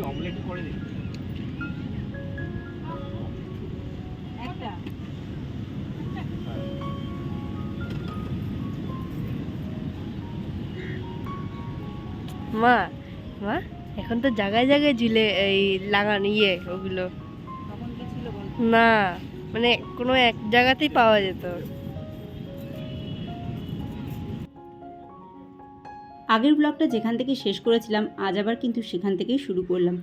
Omelette করে দিন একটা। মা মা এখন তো জায়গায় জায়গায় ঝুলে এই লাগানো ওগুলো তখন কি ছিল বল? না, মানে কোনো এক জায়গাতেই পাওয়া যেত। আগের ব্লগটা যেখান থেকে শেষ করেছিলাম আজ আবার কিন্তু সেখান থেকেই শুরু করলাম।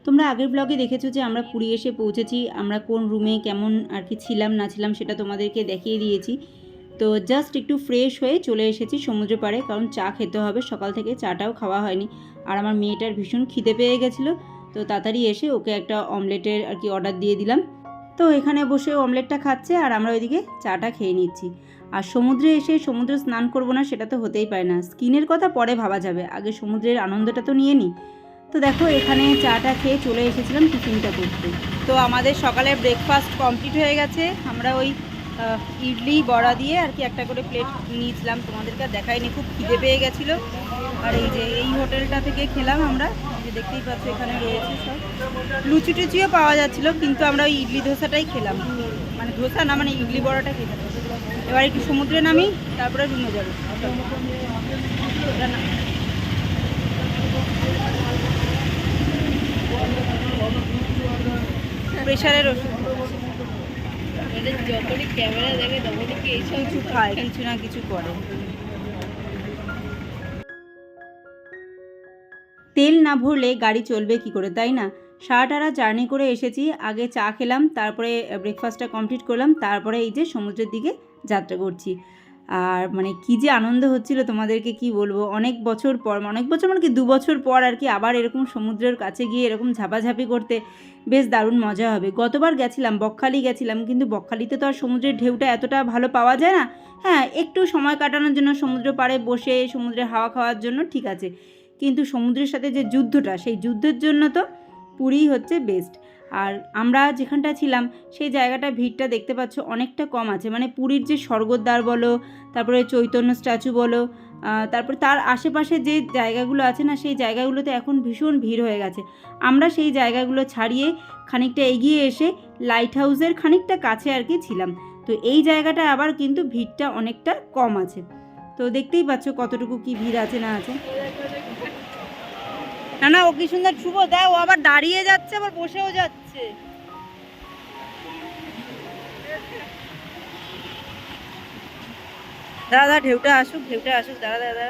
তোমরা আগের ব্লগে দেখেছো যে আমরা পুরী এসে পৌঁছেছি, আমরা কোন রুমে কেমন আর কি ছিলাম না ছিলাম সেটা তোমাদেরকে দেখিয়ে দিয়েছি। তো জাস্ট একটু ফ্রেশ হয়ে চলে এসেছি সমুদ্র পাড়ে, কারণ চা খেতে হবে, সকাল থেকে চাটাও খাওয়া হয়নি। আর আমার মেয়েটার ভীষণ খিদে পেয়ে গেছিলো, তো তাড়াতাড়ি এসে ওকে একটা অমলেটের আর কি অর্ডার দিয়ে দিলাম। তো এখানে বসে অমলেটটা খাচ্ছে আর আমরা ওইদিকে চাটা খেয়ে নিচ্ছি। আর সমুদ্রে এসে সমুদ্রে স্নান করবো না সেটা তো হতেই পারে না, স্কিনের কথা পরে ভাবা যাবে, আগে সমুদ্রের আনন্দটা তো নিয়ে নিই। তো দেখো এখানে চাটা খেয়ে চলে এসেছিলাম টিফিনটা করতে। তো আমাদের সকালে ব্রেকফাস্ট কমপ্লিট হয়ে গেছে। আমরা ওই ইডলি বড়া দিয়ে আর কি একটা করে প্লেট নিয়েছিলাম, তোমাদেরকে আর দেখাইনি, খুব খিদে পেয়ে গেছিলো। আর এই যে এই হোটেলটা থেকে খেলাম আমরা, যে দেখতেই পাচ্ছ এখানে রয়েছে সব লুচি টুচিও পাওয়া যাচ্ছিলো, কিন্তু আমরা ওই ইডলি ধোসাটাই খেলাম, মানে ধোসা না মানে ইডলি বড়াটা খেলাম। এবার একটু সমুদ্রে নামি তারপরে রুমে যাবো। প্রেশারের ওষুধ, যখনই ক্যামেরা দেখে তখনই কি এইসব কিছু খায় কিছু না কিছু করে। তেল না ভরলে গাড়ি চলবে কি করে, তাই না? সারাটা জার্নি করে এসেছি, আগে চা খেলাম, তারপরে ব্রেকফাস্টটা কমপ্লিট করলাম, তারপরে এই যে সমুদ্রের দিকে যাত্রা করছি। আর মানে কী যে আনন্দ হচ্ছিল তোমাদেরকে কি বলবো, অনেক বছর মানে কি 2 বছর পর আর কি আবার এরকম সমুদ্রের কাছে গিয়ে এরকম ঝাপাঝাপি করতে বেশ দারুণ মজা হবে। গতবার গেছিলাম বকখালি গেছিলাম, কিন্তু বকখালিতে তো আর সমুদ্রের ঢেউটা এতটা ভালো পাওয়া যায় না। হ্যাঁ, একটু সময় কাটানোর জন্য সমুদ্র পাড়ে বসে সমুদ্রের হাওয়া খাওয়ার জন্য ঠিক আছে, কিন্তু সমুদ্রের সাথে যে যুদ্ধটা, সেই যুদ্ধের জন্য তো পুরীই হচ্ছে বেস্ট। আর আমরা যেখানটা ছিলাম সেই জায়গাটা ভিড়টা দেখতে পাচ্ছ অনেকটা কম আছে, মানে পুরীর যে স্বর্গদ্বার বলো, তারপরে চৈতন্য স্ট্যাচু বলো, তারপরে তার আশেপাশে যে জায়গাগুলো আছে না, সেই জায়গাগুলোতে এখন ভীষণ ভিড় হয়ে গেছে। আমরা সেই জায়গাগুলো ছাড়িয়ে খানিকটা এগিয়ে এসে লাইট হাউসের খানিকটা কাছে আর কি ছিলাম। তো এই জায়গাটা আবার কিন্তু ভিড়টা অনেকটা কম আছে। তো দেখতেই পাচ্ছ কতটুকু কি ভিড় আছে না আছে। না না, ও কি সুন্দর শুভ দেয়, ও আবার দাঁড়িয়ে যাচ্ছে আবার বসেও যাচ্ছে। দাদা ঢেউটা আসুক দাদা দাদা।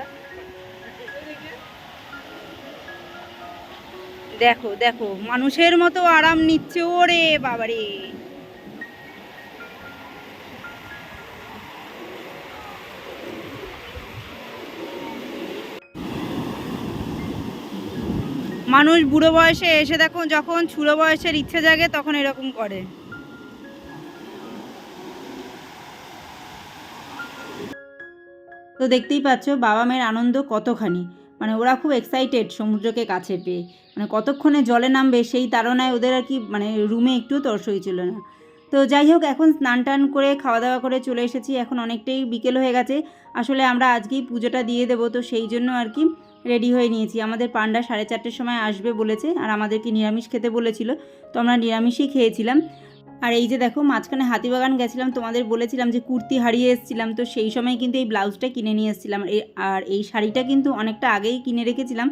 দেখো দেখো মানুষের মতো আরাম নিচ্ছে, ওরে বাবারে। মানুষ বুড়ো বয়সে এসে দেখো যখন ছুড়ো বয়সের ইচ্ছে জাগে তখন এরকম করে। তো দেখতেই পাচ্ছ বাবা মেয়ের আনন্দ কতখানি, মানে ওরা খুব এক্সাইটেড সমুদ্রকে কাছে পেয়ে, মানে কতক্ষণে জলে নামবে সেই তাড়নায় ওদের আর কি মানে রুমে একটু তর্স হয়েছিল না। তো যাই হোক, এখন স্নান টান করে খাওয়া দাওয়া করে চলে এসেছি, এখন অনেকটাই বিকেল হয়ে গেছে। আসলে আমরা আজকেই পুজোটা দিয়ে দেবো, তো সেই জন্য আর কি রেডি হয়ে নিয়েছি। আমাদের পান্ডা 4:30-র সময় আসবে বলেছে, আর আমাদেরকে নিরামিষ খেতে বলেছিল, তো আমরা নিরামিষই খেয়েছিলাম। আর এই যে দেখো মাঝখানে হাতিবাগান গেছিলাম, তোমাদের বলেছিলাম যে কুর্তি হারিয়ে এসেছিলাম, তো সেই সময় কিন্তু এই ব্লাউজটা কিনে নিয়ে এসেছিলাম। আর এই শাড়িটা কিন্তু অনেকটা আগেই কিনে রেখেছিলাম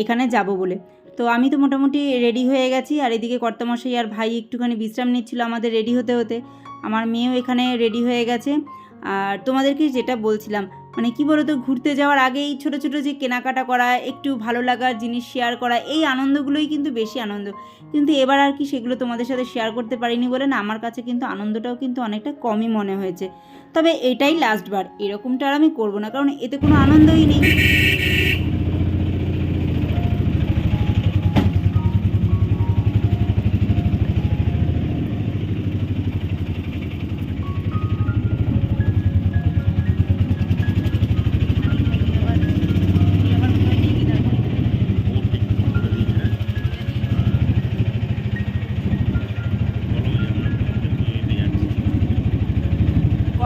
এখানে যাব বলে। তো আমি তো মোটামুটি রেডি হয়ে গেছি, আর এদিকে কর্তামশাই আর ভাই একটুখানি বিশ্রাম নিচ্ছিল আমাদের রেডি হতে হতে। আমার মেয়েও এখানে রেডি হয়ে গেছে। আর তোমাদেরকে যেটা বলছিলাম, মানে কি বলো তো, ঘুরতে যাওয়ার আগেই ছোটো ছোটো যে কেনাকাটা করা, একটু ভালো লাগার জিনিস শেয়ার করা, এই আনন্দগুলোই কিন্তু বেশি আনন্দ। কিন্তু এবার আর কি সেগুলো তোমাদের সাথে শেয়ার করতে পারিনি বলে না, আমার কাছে কিন্তু আনন্দটাও কিন্তু অনেকটা কমই মনে হয়েছে। তবে এটাই লাস্টবার, এরকমটা আর আমি করবো না, কারণ এতে কোনো আনন্দই নেই।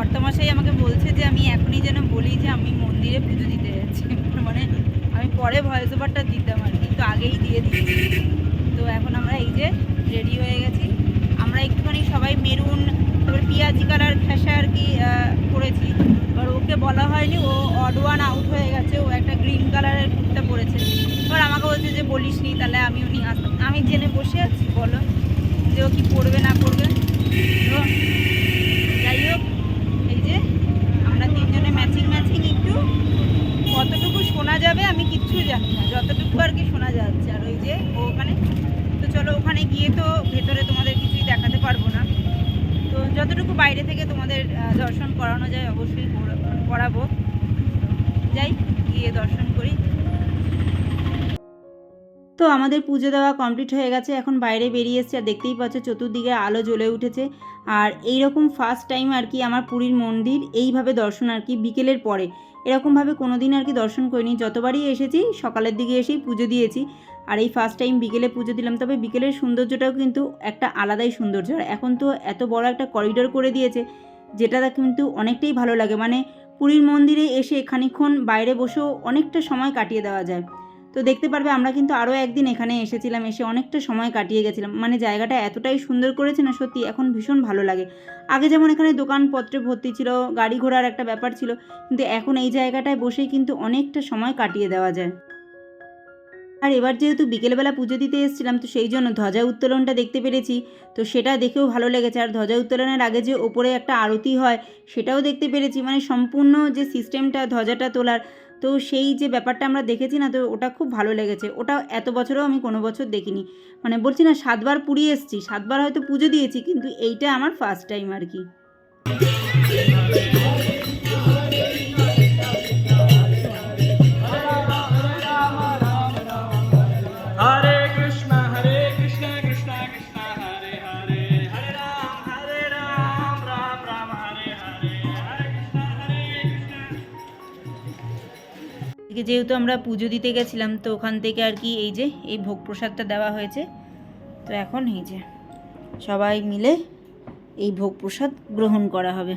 কর্তামশাই আমাকে বলছে যে আমি এখনই যেন বলি যে আমি মন্দিরে পুজো দিতে যাচ্ছি। মানে আমি পরে ভয়েস ওভারটা দিতাম আর কি, তো আগেই দিয়ে দিয়েছি। তো এখন আমরা এই যে রেডি হয়ে গেছি। আমরা একটুখানি সবাই মেরুন, তারপরে পেঁয়াজি কালার ঘেঁষা আর কি পরেছি। এবার ওকে বলা হয়নি, ও অড ওয়ান আউট হয়ে গেছে, ও একটা গ্রিন কালারের কুর্তা পরেছে। এবার আমাকে বলছে যে বলিস নি, তাহলে আমিও নিয়ে আসতাম। আমি জেনে বসে আছি, বলো যে ও কী পড়বে না করবে। তো যাই হোক, এই যে আমরা তিনজনে ম্যাচিং একটু কতটুকু শোনা যাবে আমি কিচ্ছু জানি না, যতটুকু আর কি শোনা যাচ্ছে। আর ওই যে ও ওখানে, তো চলো ওখানে গিয়ে তো ভেতরে তোমাদের কিছুই দেখাতে পারবো না, তো যতটুকু বাইরে থেকে তোমাদের দর্শন করানো যায় অবশ্যই করাবো। যাই গিয়ে দর্শন করি। তো আমাদের পুজো দেওয়া কমপ্লিট হয়ে গেছে, এখন বাইরে বেরিয়ে এসেছি। আর দেখতেই পাচ্ছ চতুর্দিকে আলো জ্বলে উঠেছে। আর এইরকম ফার্স্ট টাইম আর কি আমার পুরীর মন্দির এইভাবে দর্শন আর কি বিকেলের পরে, এরকমভাবে কোনো দিন আর কি দর্শন করিনি। যতবারই এসেছি সকালের দিকে এসেই পুজো দিয়েছি, আর এই ফার্স্ট টাইম বিকেলে পুজো দিলাম। তবে বিকেলের সৌন্দর্যটাও কিন্তু একটা আলাদাই সৌন্দর্য। আর এখন তো এত বড় একটা করিডোর করে দিয়েছে, যেটা কিন্তু অনেকটাই ভালো লাগে। মানে পুরীর মন্দিরে এসে খানিকক্ষণ বাইরে বসেও অনেকটা সময় কাটিয়ে দেওয়া যায়। তো দেখতে পারবে আমরা কিন্তু আরও একদিন এখানে এসেছিলাম, এসে অনেকটা সময় কাটিয়ে গেছিলাম। মানে জায়গাটা এতটাই সুন্দর করেছে না, সত্যি এখন ভীষণ ভালো লাগে। আগে যেমন এখানে দোকানপত্রে ভর্তি ছিল, গাড়ি ঘোড়ার একটা ব্যাপার ছিল, কিন্তু এখন এই জায়গাটায় বসেই কিন্তু অনেকটা সময় কাটিয়ে দেওয়া যায়। আর এবার যেহেতু বিকেলবেলা পুজো দিতে এসেছিলাম, তো সেই জন্য ধ্বজা উত্তোলনটা দেখতে পেরেছি, তো সেটা দেখেও ভালো লেগেছে। আর ধ্বজা উত্তোলনের আগে যে ওপরে একটা আরতি হয় সেটাও দেখতে পেরেছি। মানে সম্পূর্ণ যে সিস্টেমটা ধ্বজাটা তোলার, তো সেই যে ব্যাপারটা আমরা দেখেছি না, তো ওটা খুব ভালো লেগেছে। ওটা এত বছরেও আমি কোনো বছর দেখিনি। মানে বলছি না 7বার পুরী এসেছি, 7বার হয়তো পুজো দিয়েছি, কিন্তু এইটা আমার ফার্স্ট টাইম আর কি। যেহেতু আমরা পুজো দিতে গেছিলাম, তো ওখান থেকে আর কি এই যে এই ভোগ প্রসাদটা দেওয়া হয়েছে। তো এখন এই যে সবাই মিলে এই ভোগ প্রসাদ গ্রহণ করা হবে।